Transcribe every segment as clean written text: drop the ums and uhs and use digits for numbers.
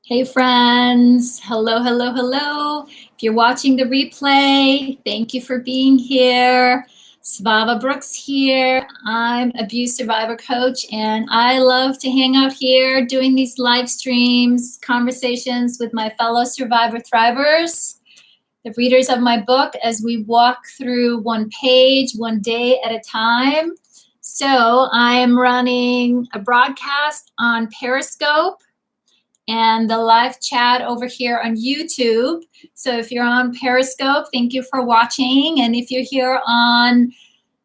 Hey friends, hello, hello, hello. If you're watching the replay, thank you for being here. Svava Brooks here. I'm abuse survivor coach and I love to hang out here doing these live streams, conversations with my fellow survivor thrivers, the readers of my book as we walk through one page, one day at a time. So I am running a broadcast on Periscope and the live chat over here on YouTube. So if you're on Periscope, thank you for watching. And if you're here on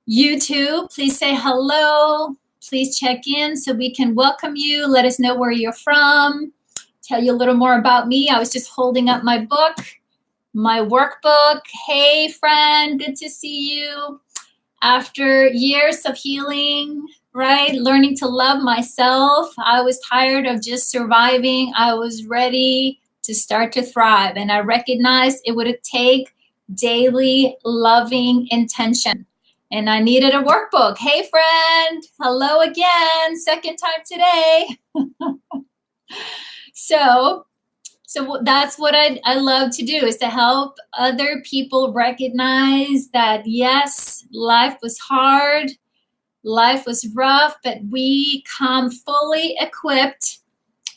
YouTube, please say hello. Please check in so we can welcome you. Let us know where you're from. Tell you a little more about me. I was just holding up my book, my workbook. Hey, friend, good to see you. After years of healing, right? Learning to love myself. I was tired of just surviving. I was ready to start to thrive. And I recognized it would take daily loving intention. And I needed a workbook. Hey, friend. Hello again. Second time today. So that's what I love to do, is to help other people recognize that, yes, life was hard. Life was rough, but we come fully equipped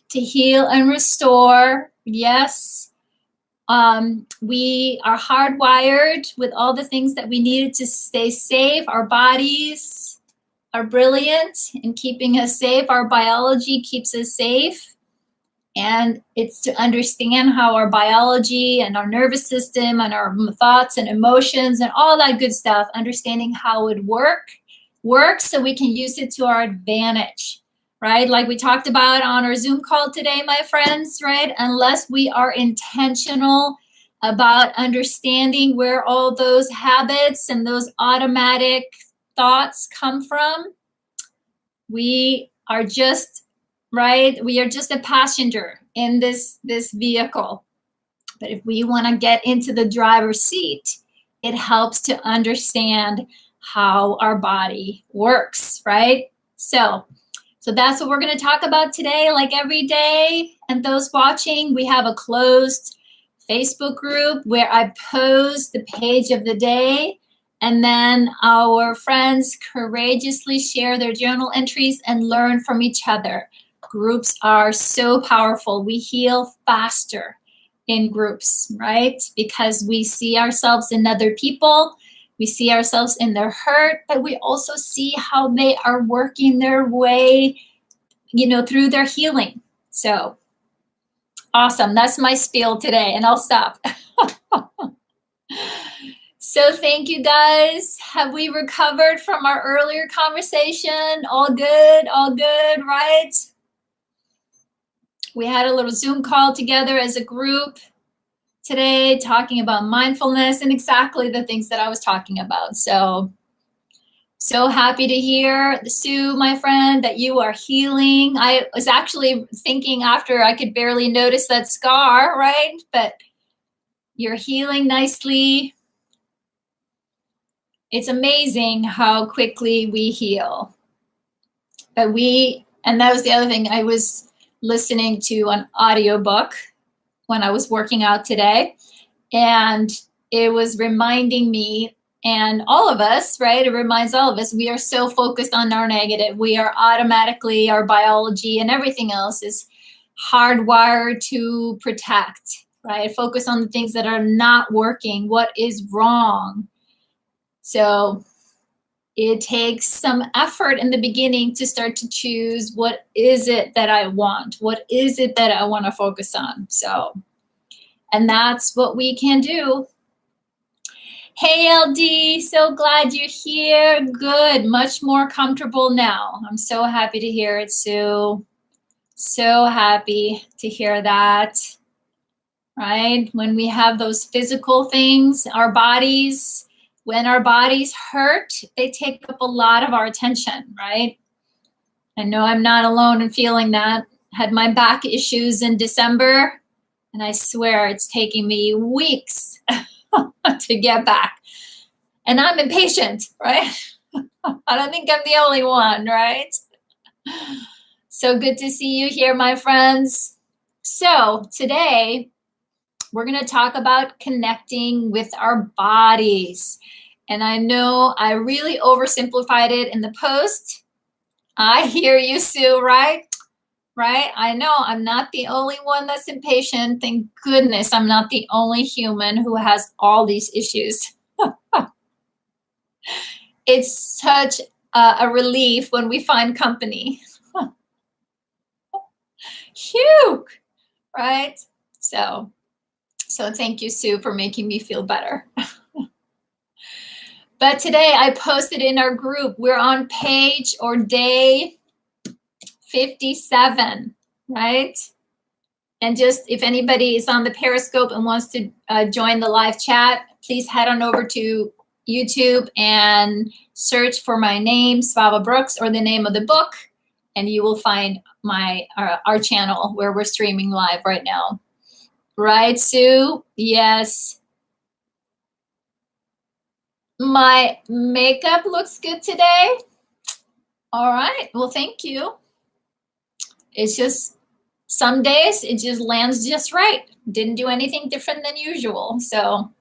to heal and restore. Yes, we are hardwired with all the things that we needed to stay safe. Our bodies are brilliant in keeping us safe. Our biology keeps us safe. And it's to understand how our biology and our nervous system and our thoughts and emotions and all that good stuff, understanding how it works so we can use it to our advantage, right? Like we talked about on our Zoom call today, my friends, right? Unless we are intentional about understanding where all those habits and those automatic thoughts come from, we are just, right? We are just a passenger in this vehicle. But if we want to get into the driver's seat, it helps to understand how our body works, right? So that's what we're going to talk about today, like every day. And those watching, we have a closed Facebook group where I post the page of the day. And then our friends courageously share their journal entries and learn from each other. Groups are so powerful. We heal faster in groups, right? Because we see ourselves in other people. We see ourselves in their hurt, but we also see how they are working their way, through their healing. So awesome. That's my spiel today, and I'll stop. So thank you, guys. Have we recovered from our earlier conversation? All good, right? We had a little Zoom call together as a group today, talking about mindfulness and exactly the things that I was talking about. So happy to hear, Sue, my friend, that you are healing. I was actually thinking after I could barely notice that scar, right? But you're healing nicely. It's amazing how quickly we heal. And that was the other thing. I was listening to an audiobook when I was working out today, and it was reminding me, and all of us, right? It reminds all of us, we are so focused on our negative. We are automatically, our biology and everything else is hardwired to protect, right? Focus on the things that are not working, what is wrong. So it takes some effort in the beginning to start to choose, what is it that I want? What is it that I want to focus on? And that's what we can do. Hey, LD, so glad you're here. Good, much more comfortable now. I'm so happy to hear it, Sue. So happy to hear that, right? When we have those physical things, when our bodies hurt, they take up a lot of our attention, right? I know I'm not alone in feeling that. Had my back issues in December, and I swear it's taking me weeks to get back. And I'm impatient, right? I don't think I'm the only one, right? So good to see you here, my friends. So today we're going to talk about connecting with our bodies. And I know I really oversimplified it in the post. I hear you, Sue, right? Right? I know I'm not the only one that's impatient. Thank goodness I'm not the only human who has all these issues. It's such a relief when we find company. Phew, right? So thank you, Sue, for making me feel better. But today I posted in our group, we're on page or day 57, right? And just if anybody is on the Periscope and wants to join the live chat, please head on over to YouTube and search for my name, Svava Brooks, or the name of the book, and you will find our channel where we're streaming live right now. Right, Sue? Yes. My makeup looks good today. All right. Well, thank you. It's just some days it just lands just right. Didn't do anything different than usual. So,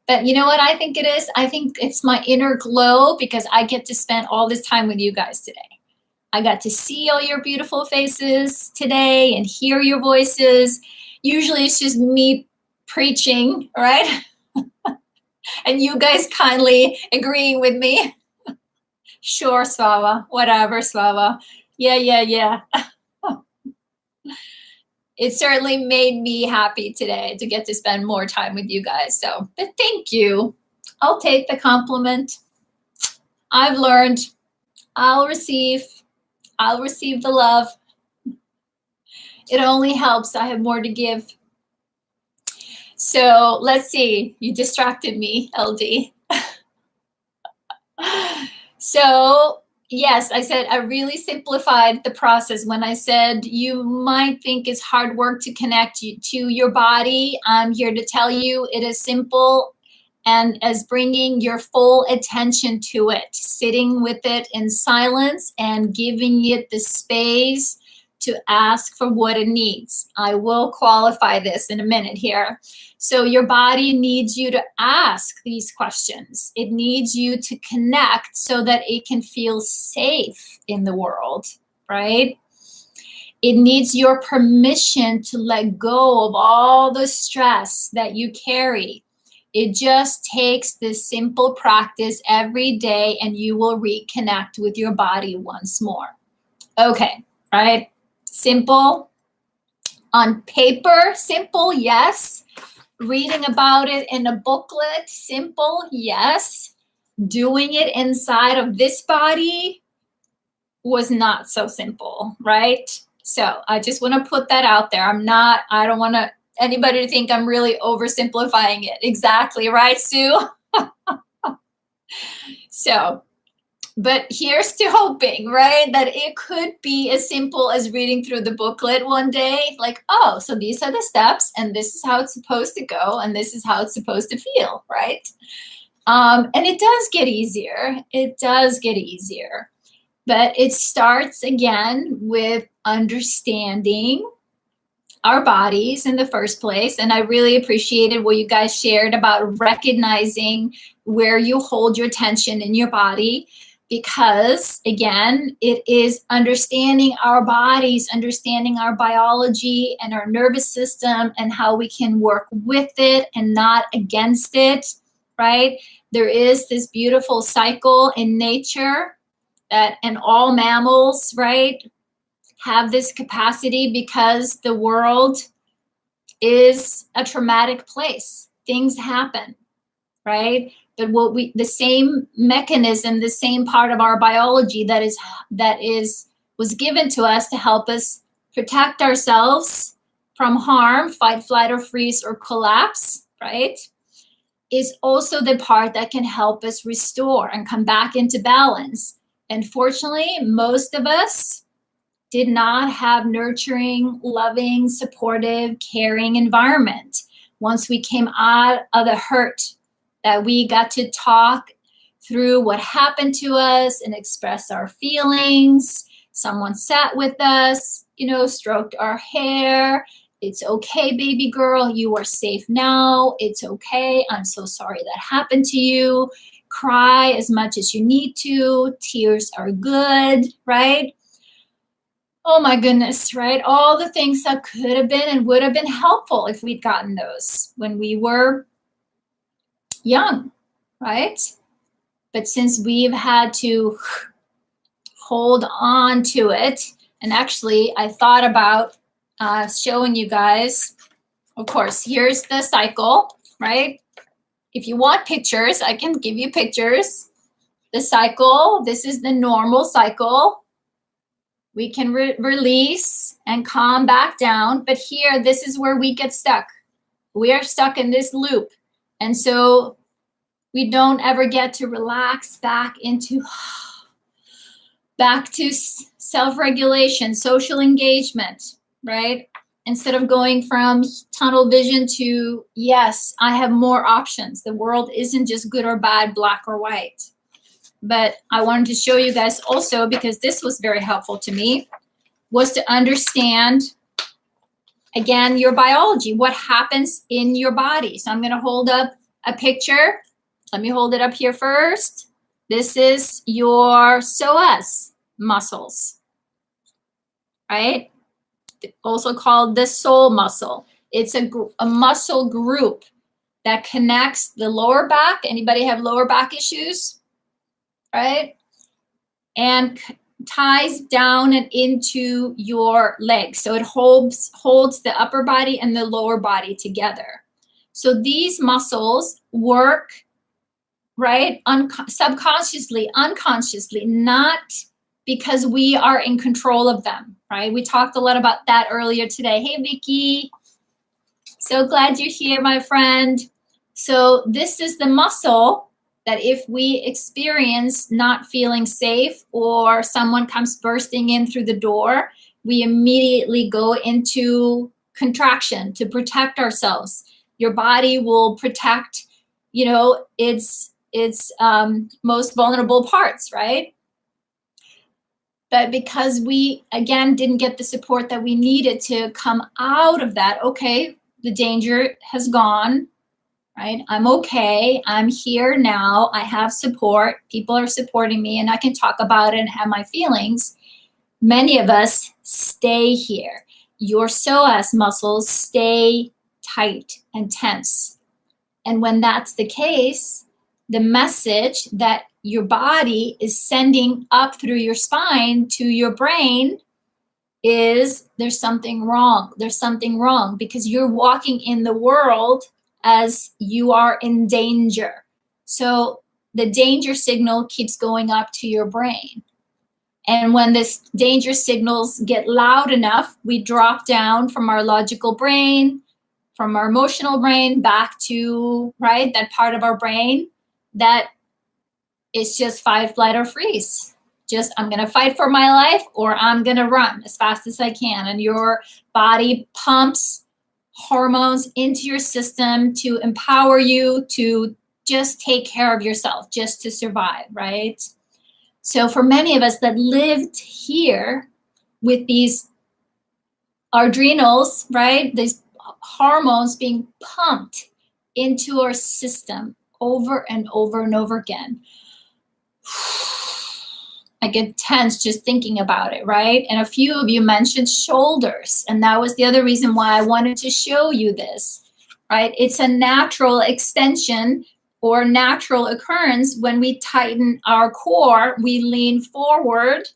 but you know what I think it is? I think it's my inner glow because I get to spend all this time with you guys today. I got to see all your beautiful faces today and hear your voices. Usually it's just me preaching, right? And you guys kindly agreeing with me. Sure, Svava. Whatever, Svava. Yeah. It certainly made me happy today to get to spend more time with you guys. So, but thank you. I'll take the compliment. I've learned. I'll receive the love. It only helps. I have more to give. So let's see. You distracted me, LD. So yes, I said I really simplified the process when I said you might think it's hard work to connect you to your body. I'm here to tell you it is simple, and as bringing your full attention to it, sitting with it in silence and giving it the space to ask for what it needs. I will qualify this in a minute here. So your body needs you to ask these questions. It needs you to connect so that it can feel safe in the world, right? It needs your permission to let go of all the stress that you carry. It just takes this simple practice every day and you will reconnect with your body once more. Okay, right? Simple. On paper, simple, yes. Reading about it in a booklet, simple, yes. Doing it inside of this body was not so simple, right? So I just want to put that out there. I don't want anybody to think I'm really oversimplifying it. Exactly, right, Sue? So, but here's to hoping, right, that it could be as simple as reading through the booklet one day, like, oh, so these are the steps, and this is how it's supposed to go, and this is how it's supposed to feel, right? And it does get easier. It does get easier. But it starts again with understanding our bodies in the first place. And I really appreciated what you guys shared about recognizing where you hold your tension in your body. Because again, it is understanding our bodies, understanding our biology and our nervous system and how we can work with it and not against it, right? There is this beautiful cycle in nature and all mammals, right, have this capacity because the world is a traumatic place. Things happen, right? But the same mechanism, the same part of our biology that was given to us to help us protect ourselves from harm, fight, flight, or freeze, or collapse, right, is also the part that can help us restore and come back into balance. And fortunately, most of us did not have nurturing, loving, supportive, caring environment. Once we came out of the hurt, that we got to talk through what happened to us and express our feelings. Someone sat with us, stroked our hair, It's okay, baby girl. You are safe now. It's okay. I'm so sorry that happened to you. Cry as much as you need to. Tears are good, right? Oh my goodness, right? All the things that could have been and would have been helpful if we'd gotten those when we were young, right? But since we've had to hold on to it, and actually I thought about showing you guys, of course, here's the cycle, right? If you want pictures, I can give you pictures. The cycle, this is the normal cycle. We can release and calm back down. But here, this is where we get stuck. We are stuck in this loop. And so we don't ever get to relax back to self-regulation, social engagement, right? Instead of going from tunnel vision to, yes, I have more options. The world isn't just good or bad, black or white. But I wanted to show you guys also, because this was very helpful to me, was to understand, again, your biology, what happens in your body. So I'm going to hold up a picture. Let me hold it up here first. This is your psoas muscles, right? Also called the soul muscle. It's a muscle group that connects the lower back. Anybody have lower back issues? Right? And ties down and into your legs. So it holds the upper body and the lower body together. So these muscles work, right? Subconsciously, unconsciously, not because we are in control of them, right? We talked a lot about that earlier today. Hey, Vicky. So glad you're here, my friend. So this is the muscle that if we experience not feeling safe or someone comes bursting in through the door, we immediately go into contraction to protect ourselves. Your body will protect, its most vulnerable parts, right? But because we, again, didn't get the support that we needed to come out of that, okay, the danger has gone. Right? I'm okay. I'm here now. I have support. People are supporting me and I can talk about it and have my feelings. Many of us stay here. Your psoas muscles stay tight and tense. And when that's the case, the message that your body is sending up through your spine to your brain is there's something wrong. There's something wrong because you're walking in the world as you are in danger. So the danger signal keeps going up to your brain. And when this danger signals get loud enough, we drop down from our logical brain, from our emotional brain back to, right, that part of our brain that is just fight, flight, or freeze. Just, I'm going to fight for my life or I'm going to run as fast as I can. And your body pumps hormones into your system to empower you to just take care of yourself, just to survive, right? So for many of us that lived here with these adrenals, right, these hormones being pumped into our system over and over and over again, I get tense just thinking about it, right? And a few of you mentioned shoulders, and that was the other reason why I wanted to show you this, right? It's a natural extension or natural occurrence when we tighten our core, we lean forward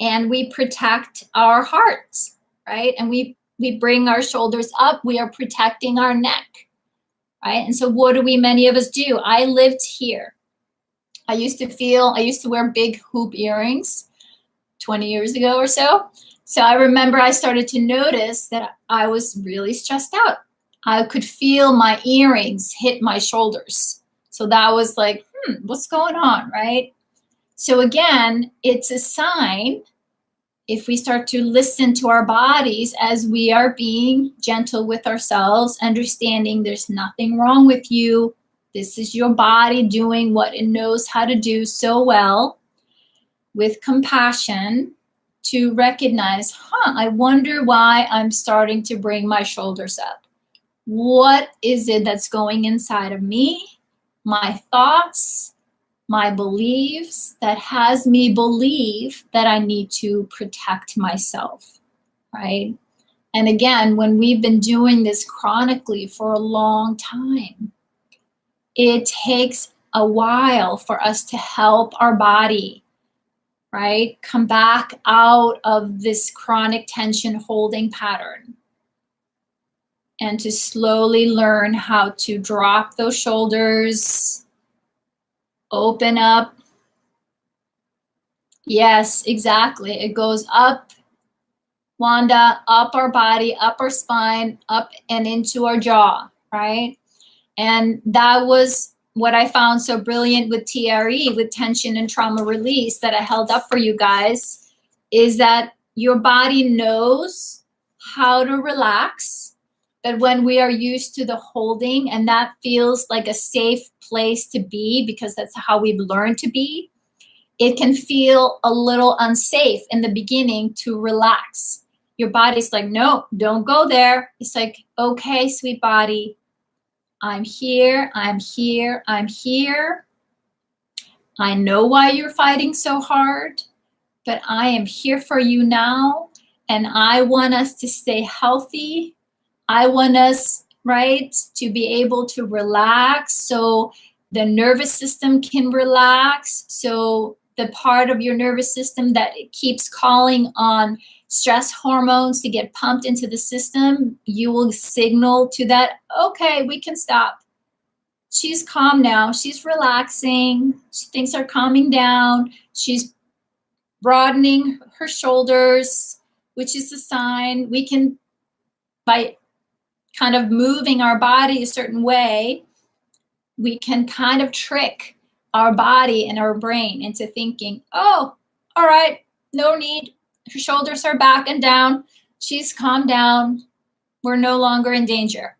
and we protect our hearts, right? And we bring our shoulders up, we are protecting our neck, right? And so what do many of us do? I lived here. I used to wear big hoop earrings 20 years ago or so. So I remember I started to notice that I was really stressed out. I could feel my earrings hit my shoulders. So that was like, what's going on, right? So again, it's a sign if we start to listen to our bodies as we are being gentle with ourselves, understanding there's nothing wrong with you. This is your body doing what it knows how to do so well with compassion, to recognize, I wonder why I'm starting to bring my shoulders up. What is it that's going inside of me, my thoughts, my beliefs, that has me believe that I need to protect myself, right? And again, when we've been doing this chronically for a long time, it takes a while for us to help our body, right, come back out of this chronic tension holding pattern, and to slowly learn how to drop those shoulders, open up. Yes, exactly. It goes up, Wanda, up our body, up our spine, up and into our jaw, right? And that was what I found so brilliant with TRE, with tension and trauma release, that I held up for you guys, is that your body knows how to relax. That when we are used to the holding, and that feels like a safe place to be because that's how we've learned to be, it can feel a little unsafe in the beginning to relax. Your body's like, no, don't go there. It's like, okay, sweet body, I'm here, I'm here, I'm here. I know why you're fighting so hard, but I am here for you now. And I want us to stay healthy. I want us, right, to be able to relax so the nervous system can relax. So the part of your nervous system that it keeps calling on stress hormones to get pumped into the system, you will signal to that, okay, we can stop. She's calm now. She's relaxing. Things are calming down. She's broadening her shoulders, which is a sign. We can, by kind of moving our body a certain way, we can kind of trick our body and our brain into thinking, oh, all right, no need. Her shoulders are back and down. She's calmed down. We're no longer in danger.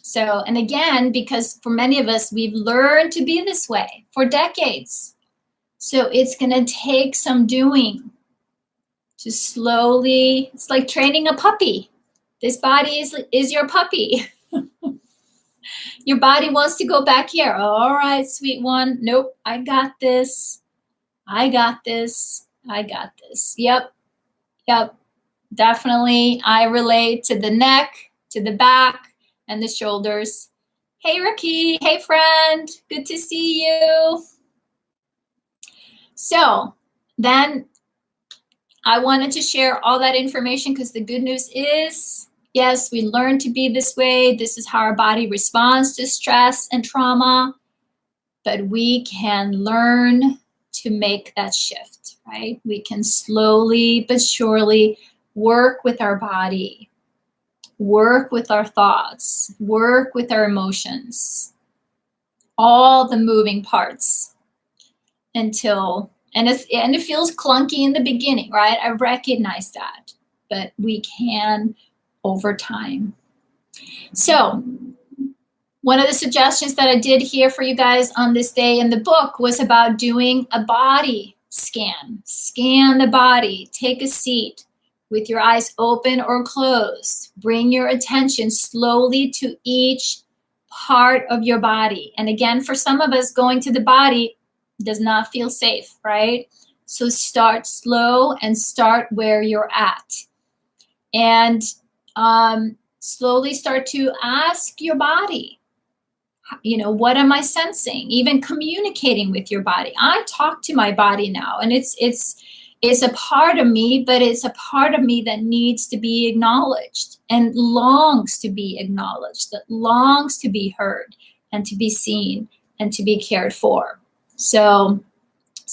So, and again, because for many of us, we've learned to be this way for decades. So it's going to take some doing to slowly, it's like training a puppy. This body is your puppy. Your body wants to go back here. All right, sweet one. Nope, I got this. I got this. I got this. Yep. Definitely. I relate to the neck, to the back, and the shoulders. Hey, Ricky. Hey, friend. Good to see you. So then I wanted to share all that information because the good news is, yes, we learn to be this way. This is how our body responds to stress and trauma, but we can learn to make that shift, right? We can slowly but surely work with our body, work with our thoughts, work with our emotions, all the moving parts until, and it feels clunky in the beginning, right? I recognize that, but we can over time. So one of the suggestions that I did here for you guys on this day in the book was about doing a body scan. Scan the body, take a seat with your eyes open or closed. Bring your attention slowly to each part of your body. And again, for some of us, going to the body does not feel safe, right? So start slow and start where you're at. And slowly start to ask your body, what am I sensing? Even communicating with your body. I talk to my body now, and it's a part of me, but it's a part of me that needs to be acknowledged and longs to be acknowledged, that longs to be heard and to be seen and to be cared for. So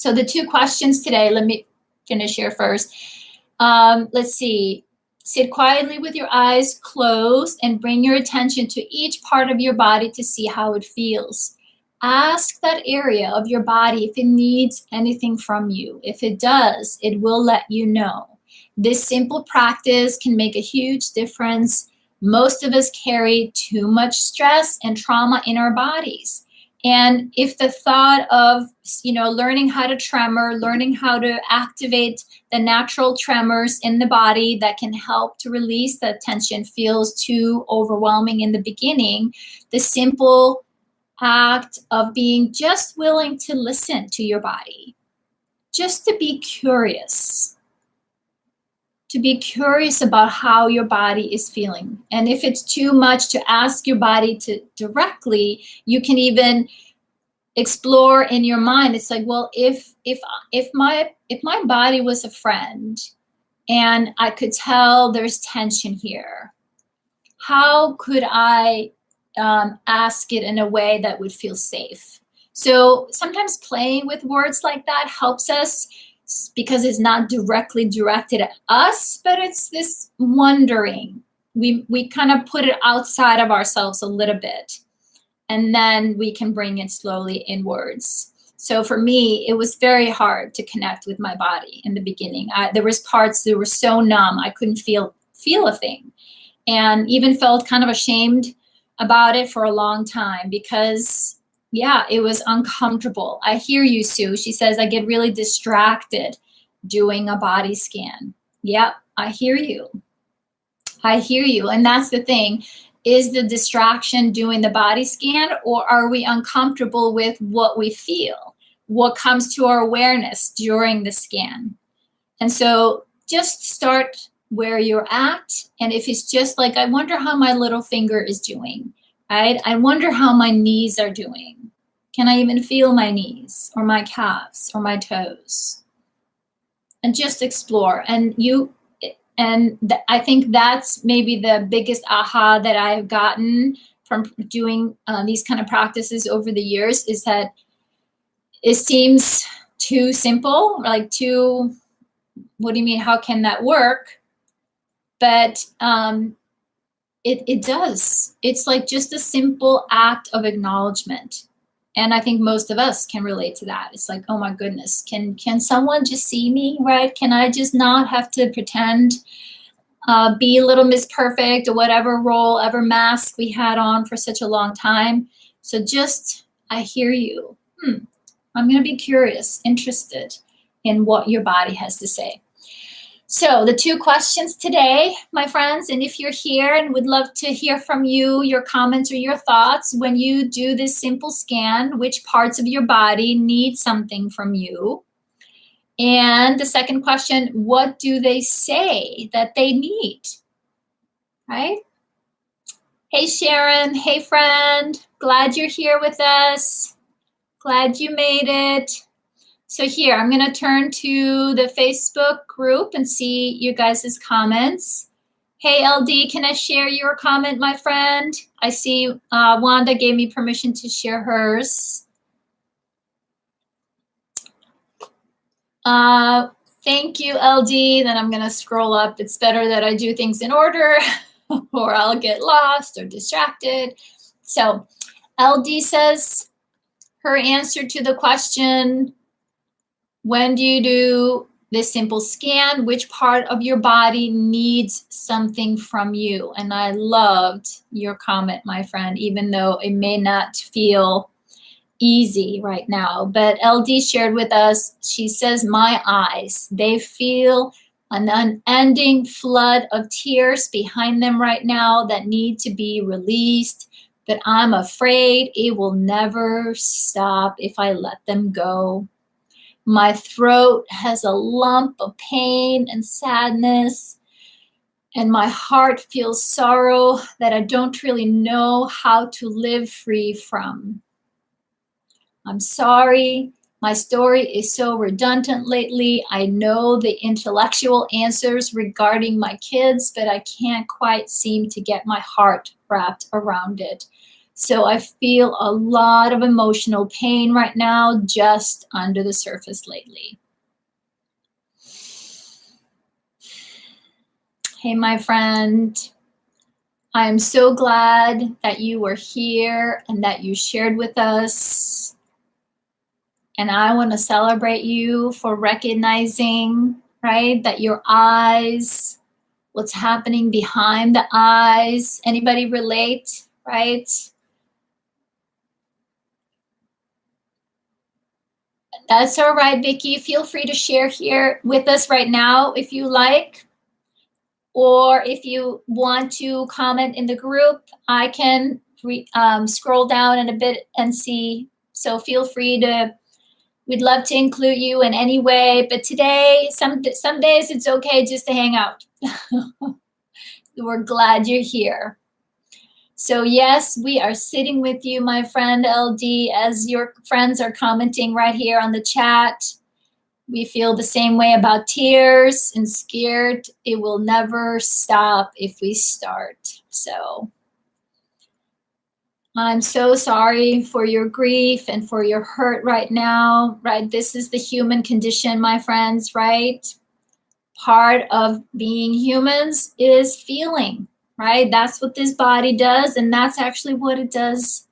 the two questions today, let me finish here first. Let's see. Sit quietly with your eyes closed and bring your attention to each part of your body to see how it feels. Ask that area of your body if it needs anything from you. If it does, it will let you know. This simple practice can make a huge difference. Most of us carry too much stress and trauma in our bodies. And if the thought of, learning how to tremor, learning how to activate the natural tremors in the body that can help to release the tension feels too overwhelming in the beginning, the simple act of being just willing to listen to your body, just to be curious about how your body is feeling. And if it's too much to ask your body to directly, you can even explore in your mind. It's like, well, if my body was a friend and I could tell there's tension here, how could I ask it in a way that would feel safe? So sometimes playing with words like that helps us, because it's not directly directed at us, but it's this wondering. We kind of put it outside of ourselves a little bit, and then we can bring it slowly inwards. So for me, it was very hard to connect with my body in the beginning. There was parts that were so numb, I couldn't feel a thing, and even felt kind of ashamed about it for a long time because, yeah, it was uncomfortable. I hear you, Sue. She says, I get really distracted doing a body scan. Yep, I hear you. And that's the thing. Is the distraction doing the body scan, or are we uncomfortable with what we feel? What comes to our awareness during the scan? And so just start where you're at. And if it's just like, I wonder how my little finger is doing, right? I wonder how my knees are doing. Can I even feel my knees or my calves or my toes? And just explore. I think that's maybe the biggest aha that I've gotten from doing these kind of practices over the years, is that it seems too simple, like too, what do you mean, how can that work? But it does. It's like just a simple act of acknowledgement. And I think most of us can relate to that. It's like, oh my goodness, can someone just see me, right? Can I just not have to pretend, be Little Miss Perfect or whatever role, ever mask we had on for such a long time? So just, I hear you. I'm going to be curious, interested in what your body has to say. So the 2 questions today, my friends, and if you're here and would love to hear from you, your comments or your thoughts, when you do this simple scan, which parts of your body need something from you? And the second question, what do they say that they need, right? Hey, Sharon. Hey, friend. Glad you're here with us. Glad you made it. So here, I'm going to turn to the Facebook group and see you guys' comments. Hey, LD, can I share your comment, my friend? I see Wanda gave me permission to share hers. Thank you, LD. Then I'm going to scroll up. It's better that I do things in order or I'll get lost or distracted. So LD says her answer to the question, when do you do this simple scan, which part of your body needs something from you? And I loved your comment, my friend, even though it may not feel easy right now. But LD shared with us, she says, my eyes, they feel an unending flood of tears behind them right now that need to be released. But I'm afraid it will never stop if I let them go. My throat has a lump of pain and sadness, and my heart feels sorrow that I don't really know how to live free from. I'm sorry, my story is so redundant lately. I know the intellectual answers regarding my kids, but I can't quite seem to get my heart wrapped around it. So I feel a lot of emotional pain right now, just under the surface lately. Hey, my friend, I am so glad that you were here and that you shared with us. And I want to celebrate you for recognizing, right, that your eyes, what's happening behind the eyes. Anybody relate, right? That's all right, Vicki. Feel free to share here with us right now if you like, or if you want to comment in the group, I can scroll down in a bit and see. So feel free to, we'd love to include you in any way, but today, some days it's okay just to hang out. We're glad you're here. So yes, we are sitting with you, my friend LD, as your friends are commenting right here on the chat. We feel the same way about tears and scared. It will never stop if we start. So I'm so sorry for your grief and for your hurt right now, right? This is the human condition, my friends, right? Part of being humans is feeling, right? That's what this body does, and that's actually what it does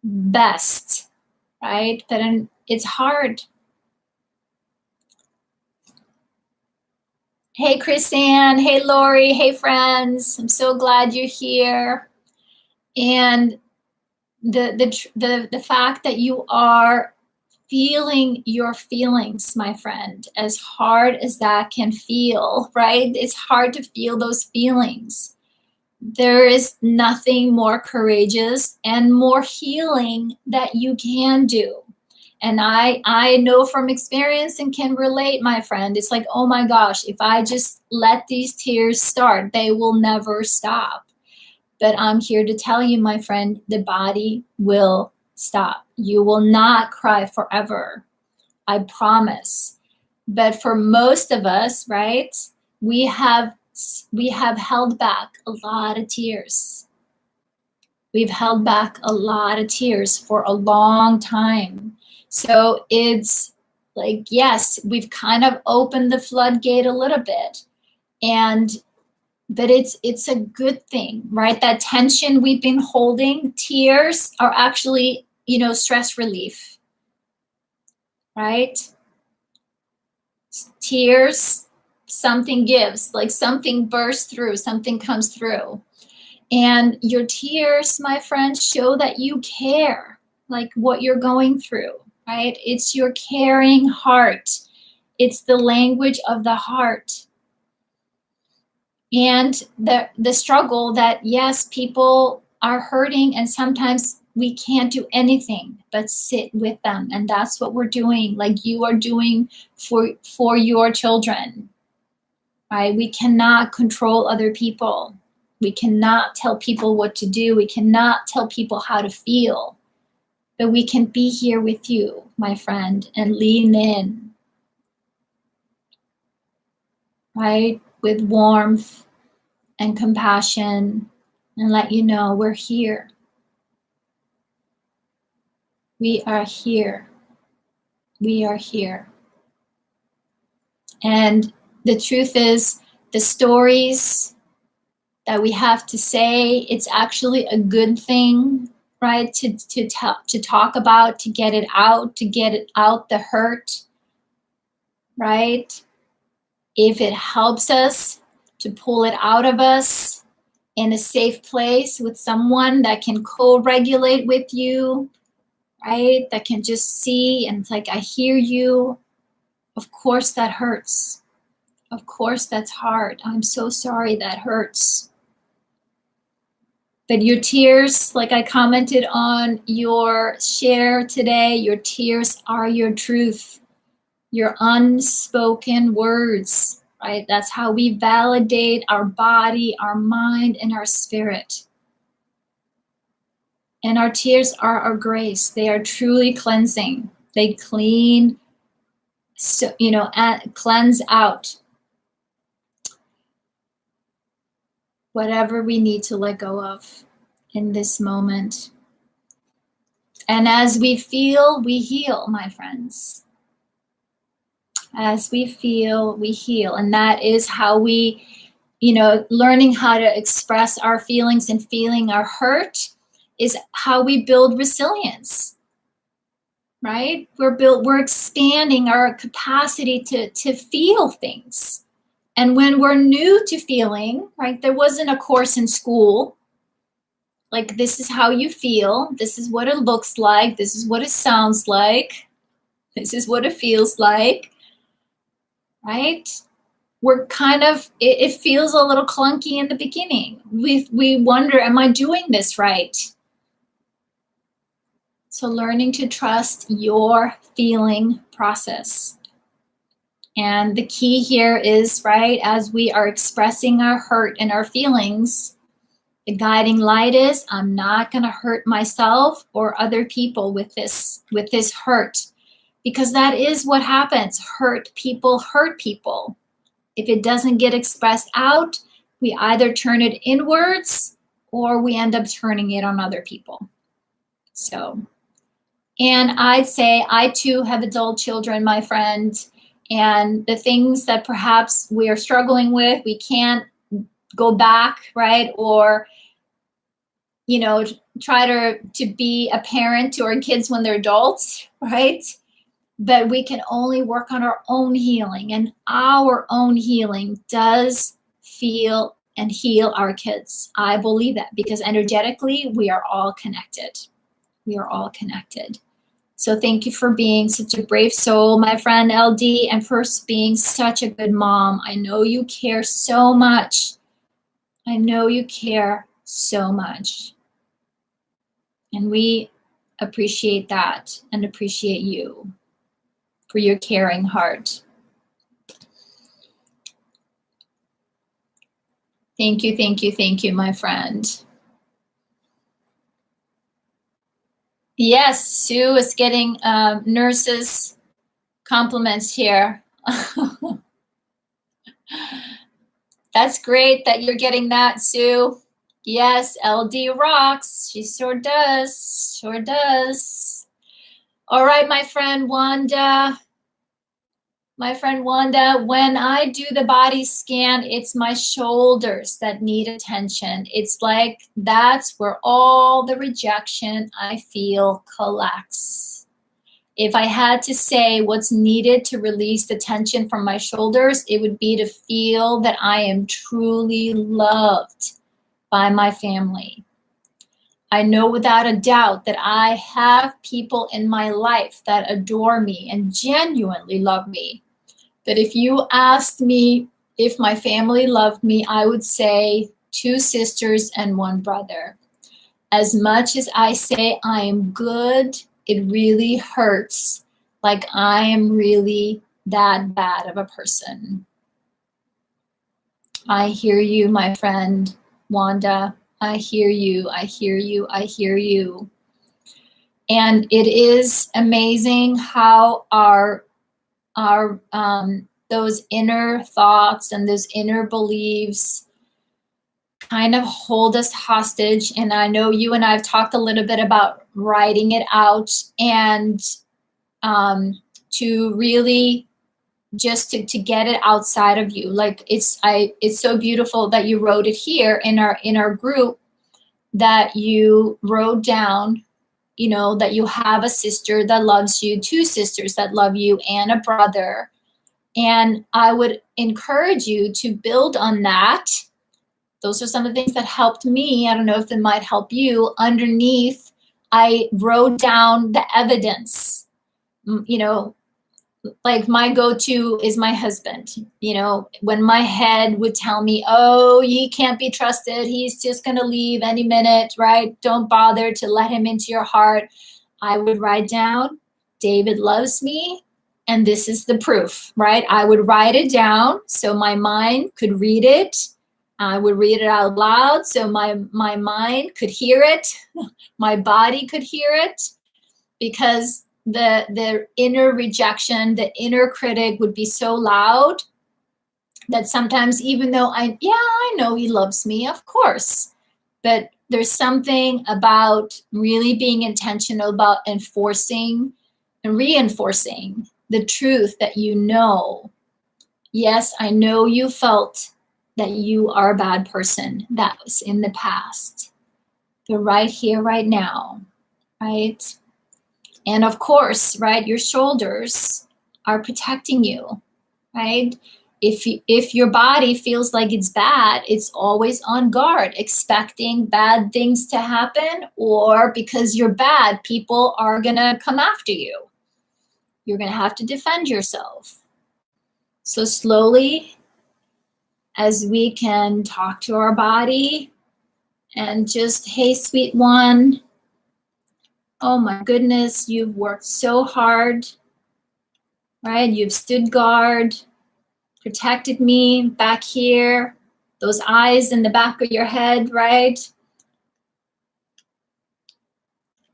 best, right? But it's hard. Hey, Chris-Ann. Hey, Lori. Hey, friends. I'm so glad you're here. And the fact that you are feeling your feelings, my friend, as hard as that can feel, right? It's hard to feel those feelings. There is nothing more courageous and more healing that you can do. And I know from experience and can relate, my friend. It's like, oh my gosh, if I just let these tears start, they will never stop. But I'm here to tell you, my friend, the body will stop. You will not cry forever. I promise. But for most of us, right, we have held back a lot of tears. We've held back a lot of tears for a long time. So it's like, yes, we've kind of opened the floodgate a little bit, but it's a good thing, right? That tension we've been holding, tears are actually, stress relief, right? Tears, something gives, like something bursts through, something comes through. And your tears, my friend, show that you care, like what you're going through. Right? It's your caring heart. It's the language of the heart. And the struggle that, yes, people are hurting and sometimes we can't do anything but sit with them. And that's what we're doing, like you are doing for your children, right? We cannot control other people. We cannot tell people what to do. We cannot tell people how to feel. But we can be here with you, my friend, and lean in, right? With warmth and compassion, and let you know we're here. We are here. We are here. And the truth is, the stories that we have to say, it's actually a good thing, right? To talk about, to get it out the hurt, right? If it helps us to pull it out of us in a safe place with someone that can co-regulate with you, right? That can just see and it's like, I hear you. Of course that hurts. Of course that's hard. I'm so sorry that hurts. But your tears, like I commented on your share today, your tears are your truth, your unspoken words, right? That's how we validate our body, our mind, and our spirit. And our tears are our grace. They are truly cleansing. They clean, cleanse out whatever we need to let go of in this moment. And as we feel, we heal, my friends. As we feel, we heal. And that is how we, learning how to express our feelings and feeling our hurt is how we build resilience, right? We're expanding our capacity to feel things. And when we're new to feeling, right, there wasn't a course in school, like this is how you feel, this is what it looks like, this is what it sounds like, This is what it feels like, right? We're kind of, it feels a little clunky in the beginning. We wonder, am I doing this right? So learning to trust your feeling process. And the key here is, right, as we are expressing our hurt and our feelings, the guiding light is, I'm not going to hurt myself or other people with this hurt, because that is what happens. Hurt people. If it doesn't get expressed out, we either turn it inwards or we end up turning it on other people. So, and I'd say I too have adult children, my friend, and the things that perhaps we are struggling with, we can't go back, right? Or, you know, try to be a parent to our kids when they're adults, right? But we can only work on our own healing, and our own healing does feel and heal our kids. I believe that, because energetically, we are all connected. We are all connected. So thank you for being such a brave soul, my friend LD, and for being such a good mom. I know you care so much. I know you care so much. And we appreciate that and appreciate you for your caring heart. Thank you, my friend. Yes, Sue is getting nurses compliments here. That's great that you're getting that, Sue. Yes, LD rocks. She sure does. Sure does. All right, my friend Wanda. My friend Wanda, when I do the body scan, it's my shoulders that need attention. It's like that's where all the rejection I feel collects. If I had to say what's needed to release the tension from my shoulders, it would be to feel that I am truly loved by my family. I know without a doubt that I have people in my life that adore me and genuinely love me. But if you asked me if my family loved me, I would say 2 sisters and 1 brother. As much as I say I am good, it really hurts, like I am really that bad of a person. I hear you, my friend Wanda. I hear you, I hear you, I hear you. And it is amazing how our those inner thoughts and those inner beliefs kind of hold us hostage. And I know you and I have talked a little bit about writing it out, and to really just to get it outside of you. Like it's so beautiful that you wrote it here in our group, that you wrote down, you know, that you have a sister that loves you, 2 sisters that love you, and a brother. And I would encourage you to build on that. Those are some of the things that helped me. I don't know if it might help you. Underneath, I wrote down the evidence. You know, like my go-to is my husband. You know, when my head would tell me, oh, he can't be trusted, he's just going to leave any minute, right? Don't bother to let him into your heart. I would write down, David loves me, and this is the proof, right? I would write it down so my mind could read it. I would read it out loud so my mind could hear it. My body could hear it, because the inner rejection, the inner critic would be so loud that sometimes, even though I know he loves me, of course, but there's something about really being intentional about enforcing and reinforcing the truth that you know. Yes, I know you felt that you are a bad person. That was in the past. But right here, right now, right? And of course, right, your shoulders are protecting you, right? If your body feels like it's bad, it's always on guard, expecting bad things to happen, or because you're bad, people are gonna come after you. You're going to have to defend yourself. So slowly, as we can talk to our body and just, hey, sweet one, oh my goodness, you've worked so hard, right? You've stood guard, protected me back here, those eyes in the back of your head, right?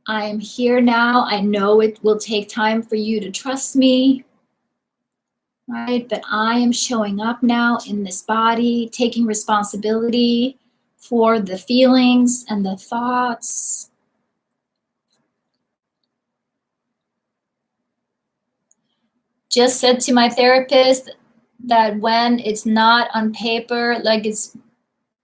I am here now. I know it will take time for you to trust me, right? But I am showing up now in this body, taking responsibility for the feelings and the thoughts. Just said to my therapist that when it's not on paper, like it's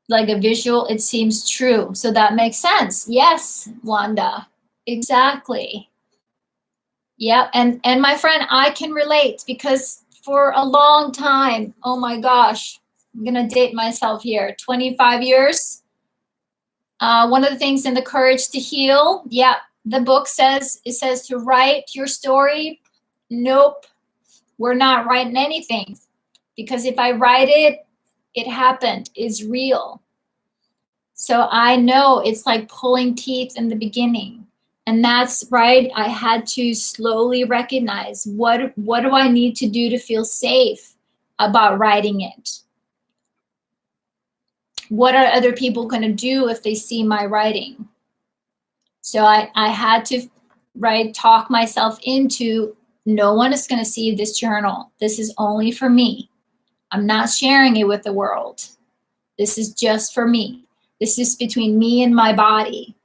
like a visual, it seems true. So that makes sense. Yes, Wanda, exactly. Yeah, and my friend, I can relate because for a long time, oh my gosh, I'm gonna date myself here, 25 years. One of the things in the Courage to Heal, yeah, the book says, it says to write your story. Nope, we're not writing anything because if I write it, it happened, it's real. So I know it's like pulling teeth in the beginning. And that's right. I had to slowly recognize what do I need to do to feel safe about writing it? What are other people going to do if they see my writing? So I had to talk myself into, no one is going to see this journal. This is only for me. I'm not sharing it with the world. This is just for me. This is between me and my body.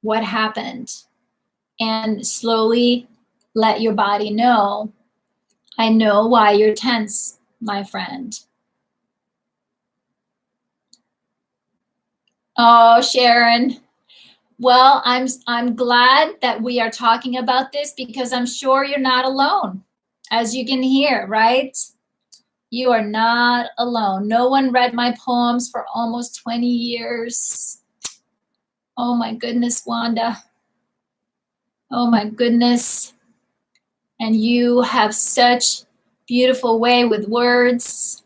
What happened? And slowly let your body know, I know why you're tense, my friend. Oh, Sharon. Well, I'm glad that we are talking about this because I'm sure you're not alone. As you can hear, right? You are not alone. No one read my poems for almost 20 years. Oh my goodness, Wanda. Oh my goodness. And you have such beautiful way with words.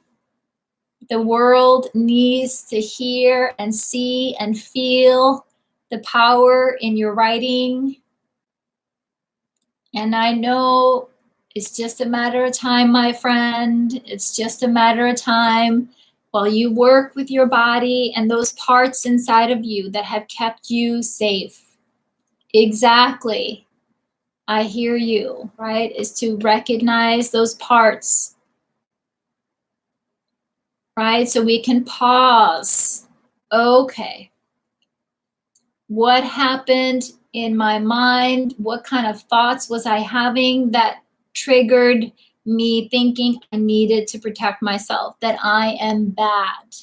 The world needs to hear and see and feel the power in your writing. And I know it's just a matter of time, my friend. It's just a matter of time while you work with your body and those parts inside of you that have kept you safe. Exactly. I hear you, right? Is to recognize those parts, right? So we can pause. Okay. What happened in my mind? What kind of thoughts was I having that triggered me thinking I needed to protect myself, that I am bad?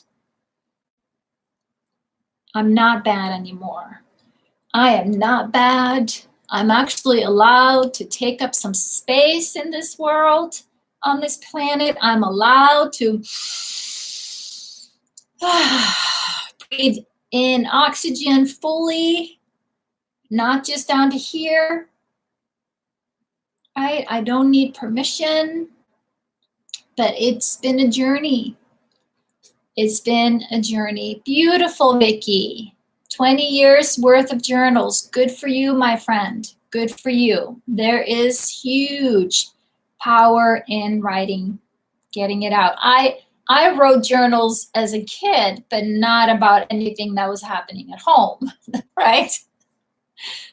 I'm not bad anymore. I am not bad. I'm actually allowed to take up some space in this world, on this planet. I'm allowed to breathe in oxygen fully, not just down to here. Right? I don't need permission, but it's been a journey. It's been a journey. Beautiful, Vicki. 20 years worth of journals. Good for you, my friend. Good for you. There is huge power in writing, getting it out. I wrote journals as a kid, but not about anything that was happening at home, right?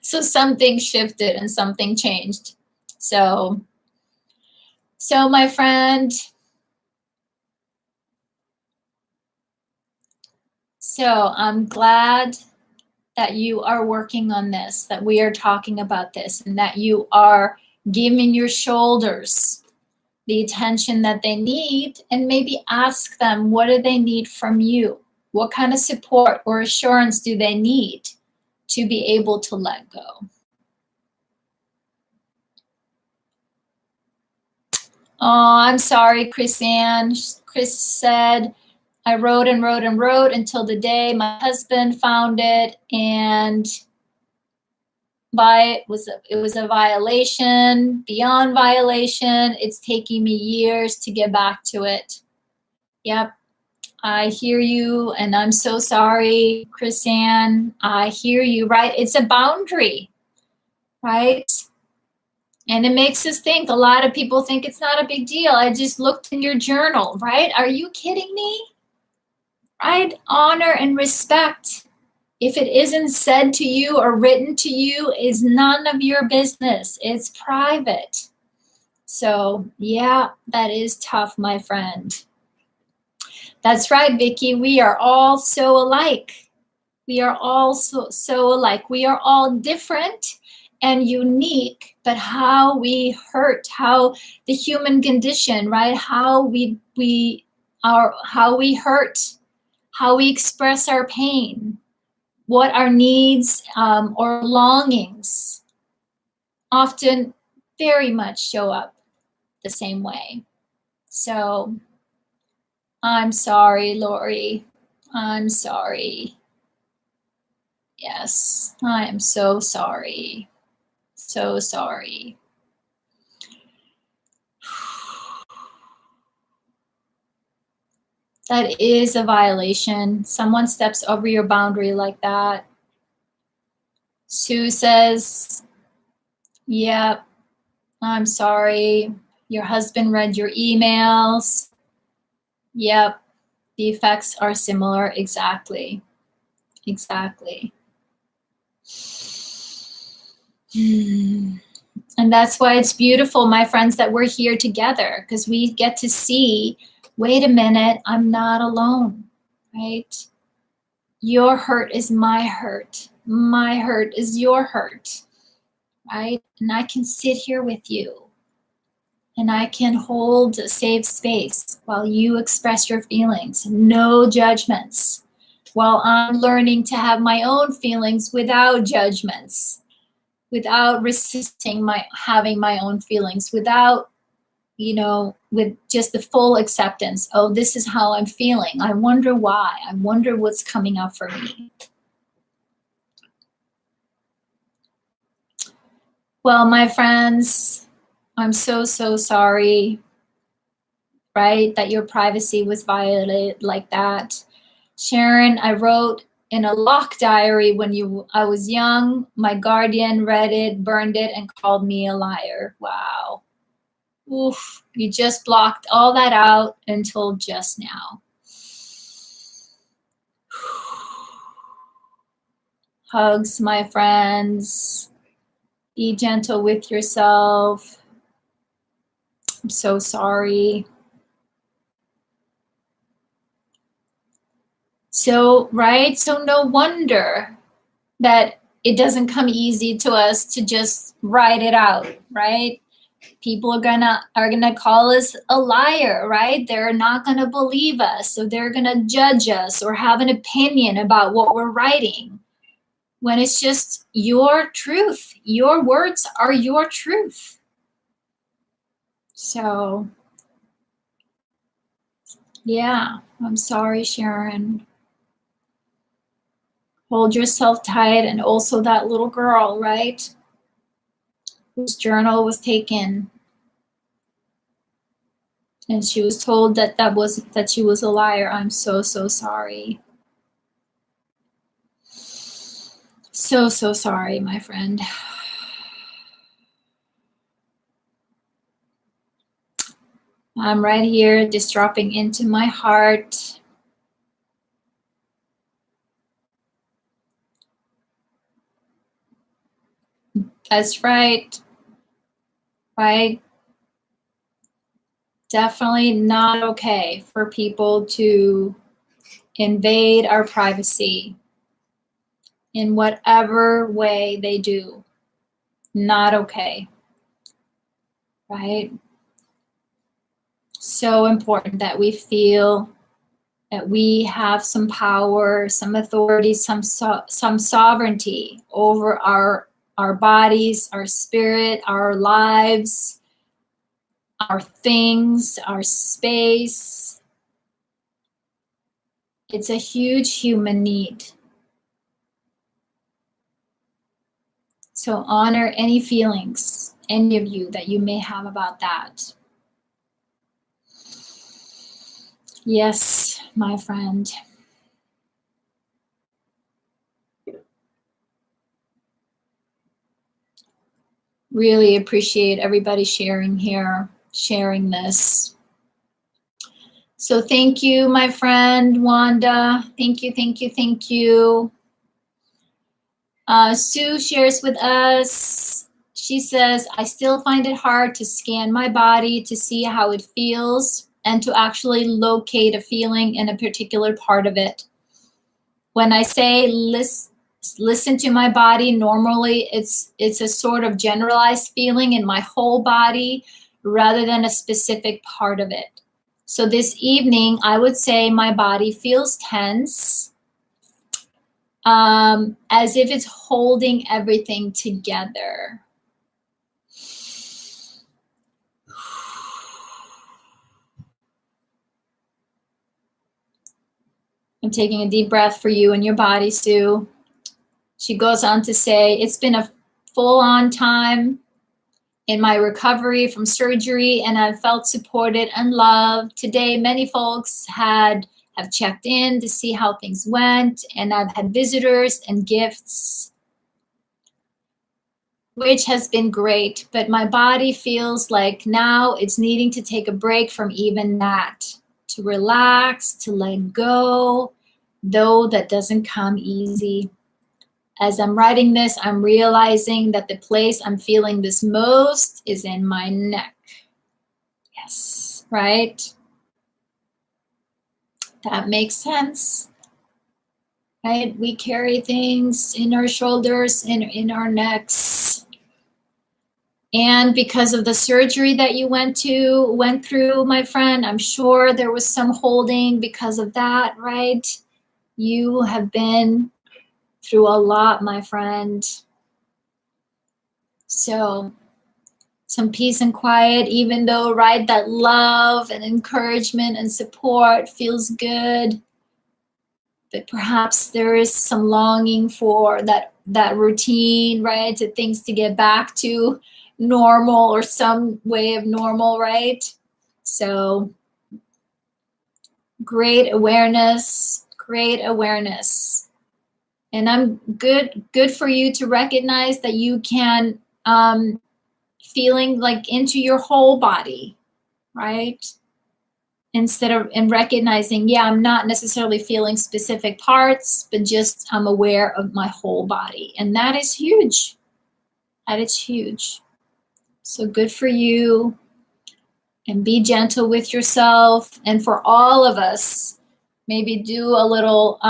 So something shifted and something changed. So my friend, so I'm glad that you are working on this, that we are talking about this, and that you are giving your shoulders the attention that they need, and maybe ask them, what do they need from you? What kind of support or assurance do they need to be able to let go? Oh, I'm sorry, Chris Ann. Chris said, I wrote and wrote and wrote until the day my husband found it, and it was a violation, beyond violation. It's taking me years to get back to it. Yep, I hear you, and I'm so sorry, Chrisanne. I hear you, right? It's a boundary, right? And it makes us think. A lot of people think it's not a big deal. I just looked in your journal, right? Are you kidding me? Right? Honor and respect. If it isn't said to you or written to you, is none of your business. It's private. So yeah, that is tough, my friend. That's right, Vicky. We are all so alike. We are all so alike. We are all different and unique, but how we hurt, how the human condition, right? How we hurt, how we express our pain, what our needs or longings often very much show up the same way. So I'm sorry, Lori. I'm sorry. Yes, I am so sorry. So sorry. That is a violation. Someone steps over your boundary like that. Sue says, yep, I'm sorry. Your husband read your emails. Yep, the effects are similar. Exactly. Exactly. And that's why it's beautiful, my friends, that we're here together, because we get to see, wait a minute, I'm not alone, right? Your hurt is my hurt. My hurt is your hurt, right? And I can sit here with you and I can hold a safe space while you express your feelings, no judgments, while I'm learning to have my own feelings without judgments, without resisting having my own feelings, without, with just the full acceptance. Oh, this is how I'm feeling. I wonder why. I wonder what's coming up for me. Well, my friends, I'm so sorry, right, that your privacy was violated like that. Sharon, I wrote in a lock diary when I was young. My guardian read it, burned it, and called me a liar. Wow. Oof, you just blocked all that out until just now. Hugs, my friends. Be gentle with yourself. I'm so sorry. So, right? So no wonder that it doesn't come easy to us to just write it out, right? People are gonna call us a liar, right? They're not gonna believe us, so they're gonna judge us or have an opinion about what we're writing. When it's just your truth, your words are your truth. So, yeah, I'm sorry, Sharon. Hold yourself tight, and also that little girl, right? Whose journal was taken. And she was told that she was a liar. I'm so sorry. So sorry, my friend. I'm right here, just dropping into my heart. That's right. Right? Definitely not okay for people to invade our privacy in whatever way they do. Not okay. Right? So important that we feel that we have some power, some authority, some sovereignty over our bodies, our spirit, our lives, our things, our space. It's a huge human need. So honor any feelings, any of you, that you may have about that. Yes, my friend. Really appreciate everybody sharing here, sharing this. So thank you, my friend Wanda. Thank you, thank you, thank you. Sue shares with us. She says, I still find it hard to scan my body to see how it feels and to actually locate a feeling in a particular part of it. When I say listen to my body, normally it's a sort of generalized feeling in my whole body rather than a specific part of it. So this evening, I would say my body feels tense, as if it's holding everything together. I'm taking a deep breath for you and your body, Sue. She goes on to say, it's been a full-on time in my recovery from surgery, and I've felt supported and loved. Today, many folks have checked in to see how things went, and I've had visitors and gifts, which has been great, but my body feels like now it's needing to take a break from even that, to relax, to let go, though that doesn't come easy. As I'm writing this, I'm realizing that the place I'm feeling this most is in my neck. Yes, right? That makes sense, right? We carry things in our shoulders, in our necks. And because of the surgery that you went through, my friend, I'm sure there was some holding because of that, right? You have been through a lot, my friend. So some peace and quiet, even though, right, that love and encouragement and support feels good, but perhaps there is some longing for that routine, right, to things to get back to normal or some way of normal, right? So great awareness, great awareness. And I'm good for you to recognize that you can feeling like into your whole body, right? Instead of, and recognizing, yeah, I'm not necessarily feeling specific parts, but just I'm aware of my whole body. And that is huge. That is huge. So good for you. And be gentle with yourself. And for all of us, maybe do a little,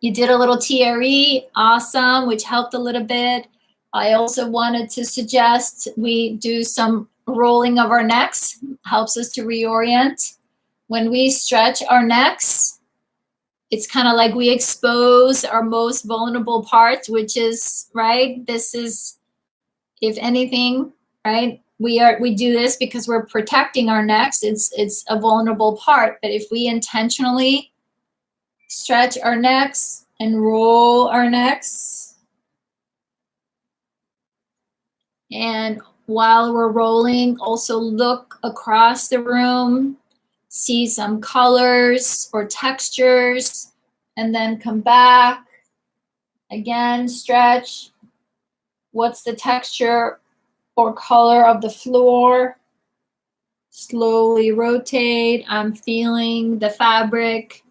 you did a little TRE, awesome, which helped a little bit. I also wanted to suggest we do some rolling of our necks, helps us to reorient. When we stretch our necks, it's kind of like we expose our most vulnerable part, which is, right, this is, if anything, right, we do this because we're protecting our necks. It's a vulnerable part, but if we intentionally stretch our necks and roll our necks, and while we're rolling, also look across the room, see some colors or textures, and then come back. Again, stretch. What's the texture or color of the floor? Slowly rotate. I'm feeling the fabric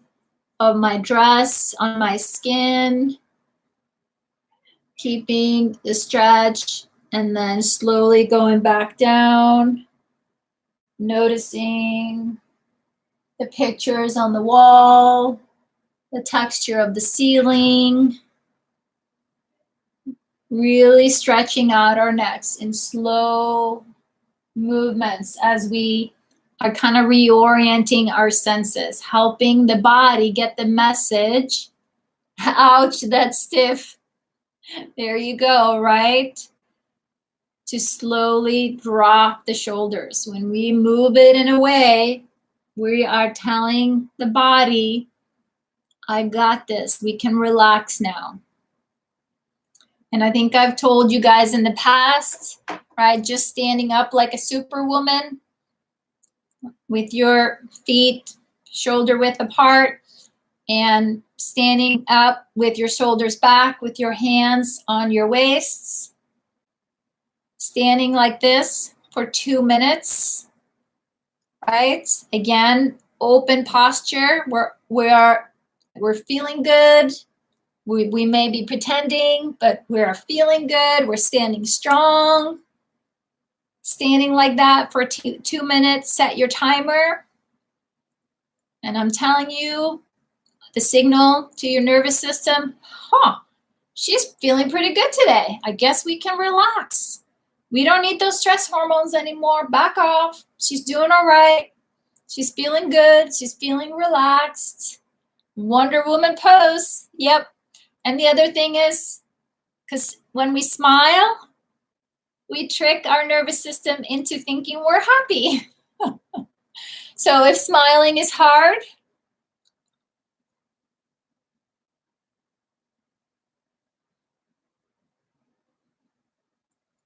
of my dress on my skin. Keeping the stretch and then slowly going back down. Noticing the pictures on the wall, the texture of the ceiling. Really stretching out our necks in slow movements as we are kind of reorienting our senses, helping the body get the message. Ouch, that's stiff. There you go, right? To slowly drop the shoulders. When we move it in a way, we are telling the body, I got this. We can relax now. And I think I've told you guys in the past, right? Just standing up like a superwoman with your feet shoulder width apart and standing up with your shoulders back with your hands on your waists. Standing like this for 2 minutes, right? Again, open posture. We're feeling good. We may be pretending, but we're feeling good. We're standing strong. Standing like that for 2 minutes, set your timer. And I'm telling you, the signal to your nervous system, she's feeling pretty good today. I guess we can relax. We don't need those stress hormones anymore. Back off. She's doing all right. She's feeling good. She's feeling relaxed. Wonder Woman pose. Yep. And the other thing is, because when we smile, we trick our nervous system into thinking we're happy. So if smiling is hard,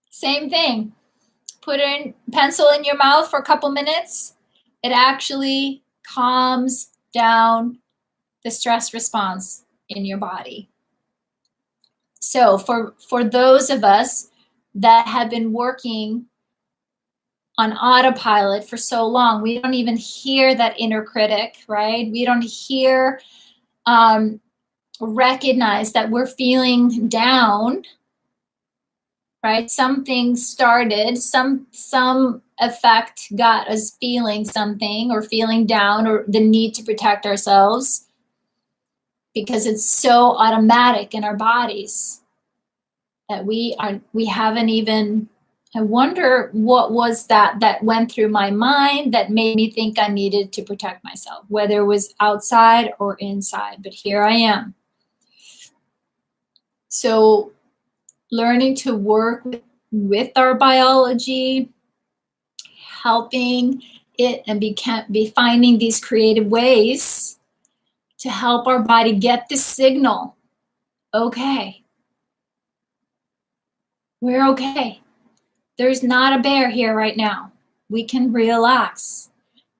same thing. Put a pencil in your mouth for a couple minutes. It actually calms down the stress response in your body. So for those of us that have been working on autopilot for so long, we don't even hear that inner critic, right? We don't hear, recognize that we're feeling down, right? Something started, some effect got us feeling something or feeling down or the need to protect ourselves because it's so automatic in our bodies that we haven't even, I wonder what was that went through my mind that made me think I needed to protect myself, whether it was outside or inside, but here I am. So learning to work with our biology, helping it and be finding these creative ways to help our body get the signal. Okay, we're okay. There's not a bear here right now. We can relax.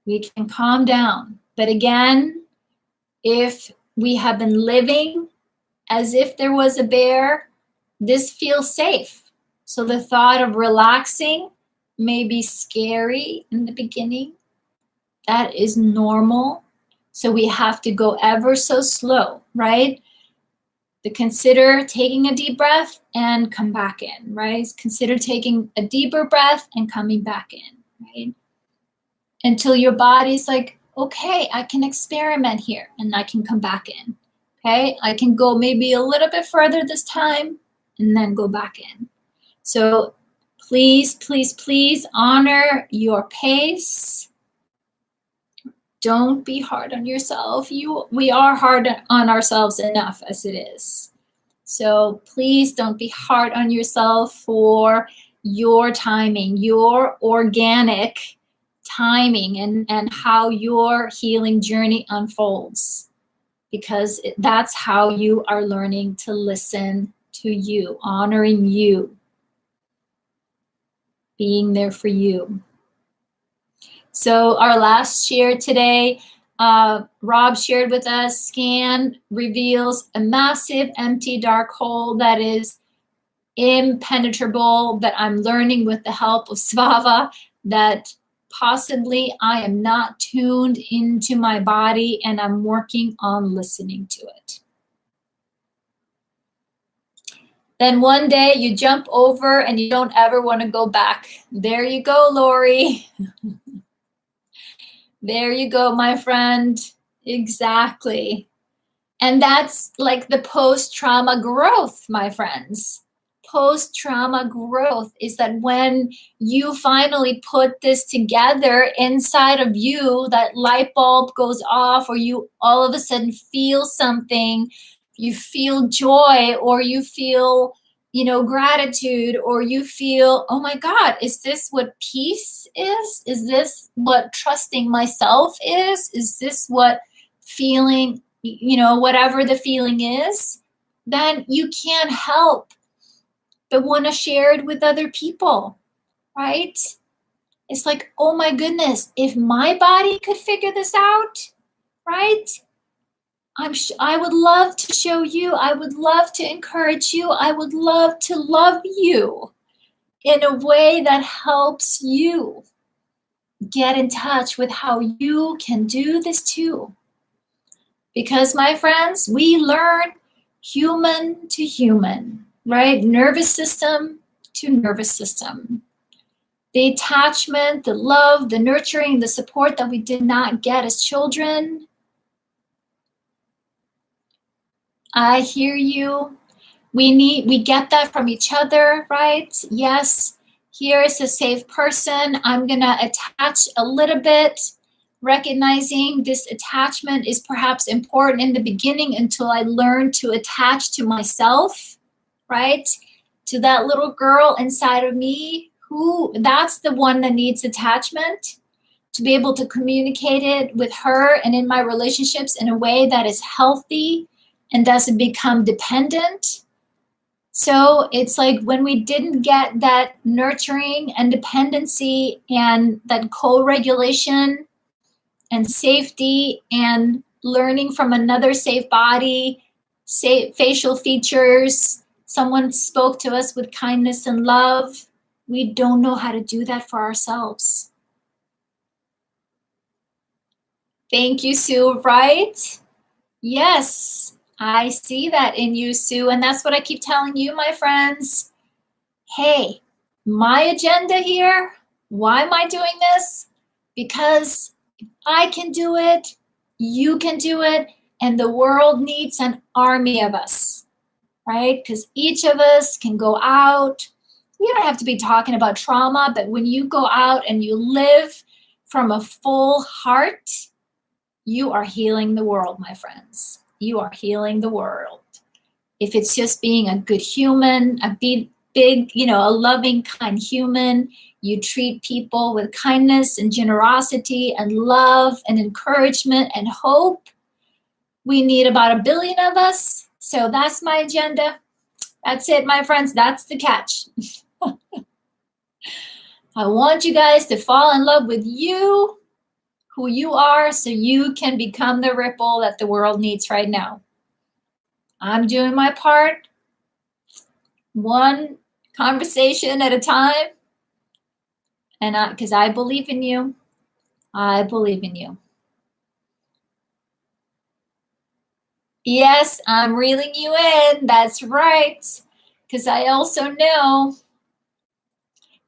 We can calm down. But again, if we have been living as if there was a bear, this feels safe. So the thought of relaxing may be scary in the beginning. That is normal. So we have to go ever so slow, right? To consider taking a deep breath and come back in, right? Consider taking a deeper breath and coming back in, right? Until your body's like, okay, I can experiment here and I can come back in, okay? I can go maybe a little bit further this time and then go back in. So please, please, please honor your pace. Don't be hard on yourself. We are hard on ourselves enough as it is. So please don't be hard on yourself for your timing, your organic timing and how your healing journey unfolds, because that's how you are learning to listen to you, honoring you, being there for you. So our last share today, Rob shared with us, scan reveals a massive empty dark hole that is impenetrable, that I'm learning with the help of Svava that possibly I am not tuned into my body and I'm working on listening to it. Then one day you jump over and you don't ever want to go back. There you go, Lori. There you go, my friend. Exactly. And that's like the post-trauma growth, my friends. Post-trauma growth is that when you finally put this together inside of you, that light bulb goes off, or you all of a sudden feel something, you feel joy, or you feel, gratitude, or you feel, oh my God, is this what peace is? Is this what trusting myself is? Is this what feeling, whatever the feeling is? Then you can't help but want to share it with other people, right? It's like, oh my goodness, if my body could figure this out, right? I would love to show you. I would love to encourage you. I would love to love you in a way that helps you get in touch with how you can do this too. Because, my friends, we learn human to human, right? Nervous system to nervous system. The attachment, the love, the nurturing, the support that we did not get as children. I hear you. We get that from each other, right? Yes, here is a safe person. I'm gonna attach a little bit, recognizing this attachment is perhaps important in the beginning until I learn to attach to myself, right? To that little girl inside of me, that's the one that needs attachment, to be able to communicate it with her and in my relationships in a way that is healthy and doesn't become dependent. So it's like when we didn't get that nurturing and dependency and that co-regulation and safety and learning from another safe body, safe facial features, someone spoke to us with kindness and love, we don't know how to do that for ourselves. Thank you, Sue, right? Yes, I see that in you, Sue, and that's what I keep telling you, my friends. Hey, my agenda here, why am I doing this? Because if I can do it, you can do it, and the world needs an army of us, right? Because each of us can go out. We don't have to be talking about trauma, but when you go out and you live from a full heart, you are healing the world, my friends. You are healing the world. If it's just being a good human, a big, a loving, kind human, you treat people with kindness and generosity and love and encouragement and hope. We need about 1 billion of us. So that's my agenda. That's it, my friends. That's the catch. I want you guys to fall in love with you, who you are, so you can become the ripple that the world needs right now. I'm doing my part, one conversation at a time, and because I believe in you. I believe in you. Yes, I'm reeling you in. That's right. Because I also know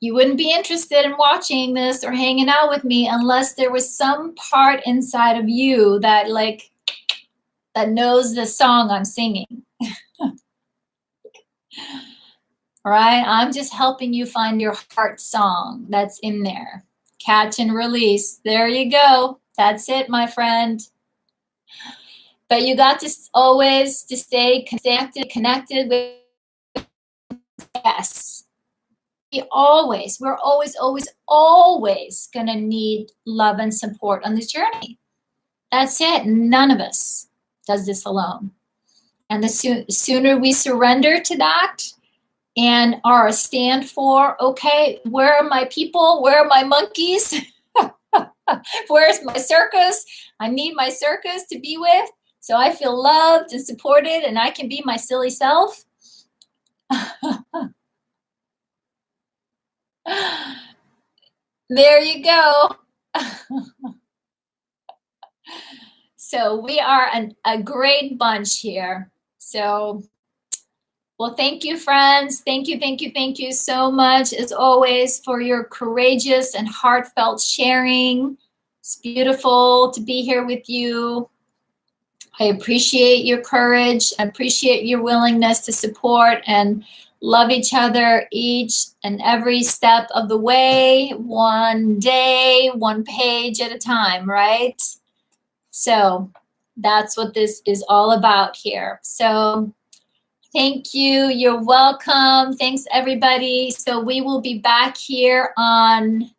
you wouldn't be interested in watching this or hanging out with me unless there was some part inside of you that knows the song I'm singing. All right, I'm just helping you find your heart song that's in there. Catch and release. There you go. That's it, my friend. But you got to always to stay connected with us. We're always gonna need love and support on this journey. That's it. None of us does this alone. And the sooner we surrender to that and are a stand for, okay, where are my people? Where are my monkeys? Where's my circus? I need my circus to be with, so I feel loved and supported and I can be my silly self. There you go. So we are a great bunch here. So, well, thank you, friends. Thank you so much, as always, for your courageous and heartfelt sharing. It's beautiful to be here with you. I appreciate your courage. I appreciate your willingness to support and love each other each and every step of the way, one day, one page at a time, right? So that's what this is all about here. So thank you. You're welcome. Thanks, everybody. So we will be back here on,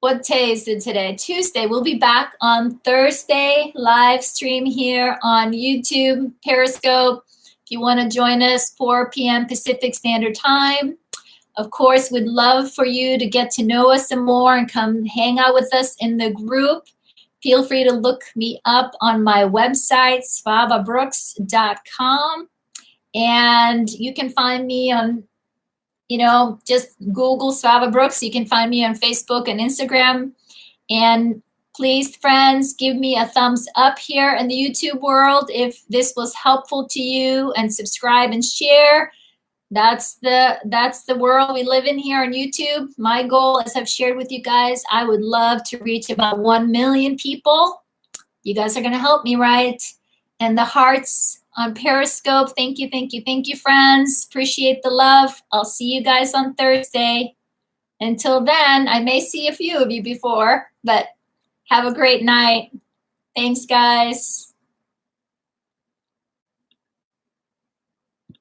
what day is it today? Tuesday. We'll be back on Thursday, live stream here on YouTube, Periscope, If you want to join us 4 p.m. Pacific Standard Time. Of course, we'd love for you to get to know us some more and come hang out with us in the group. Feel free to look me up on my website, svavabrooks.com. And you can find me on, just Google Svava Brooks. You can find me on Facebook and Instagram. And please, friends, give me a thumbs up here in the YouTube world if this was helpful to you, and subscribe and share. That's the world we live in here on YouTube. My goal, as I've shared with you guys, I would love to reach about 1 million people. You guys are going to help me, right? And the hearts on Periscope. Thank you, thank you, thank you, friends. Appreciate the love. I'll see you guys on Thursday. Until then, I may see a few of you before, but have a great night. Thanks, guys.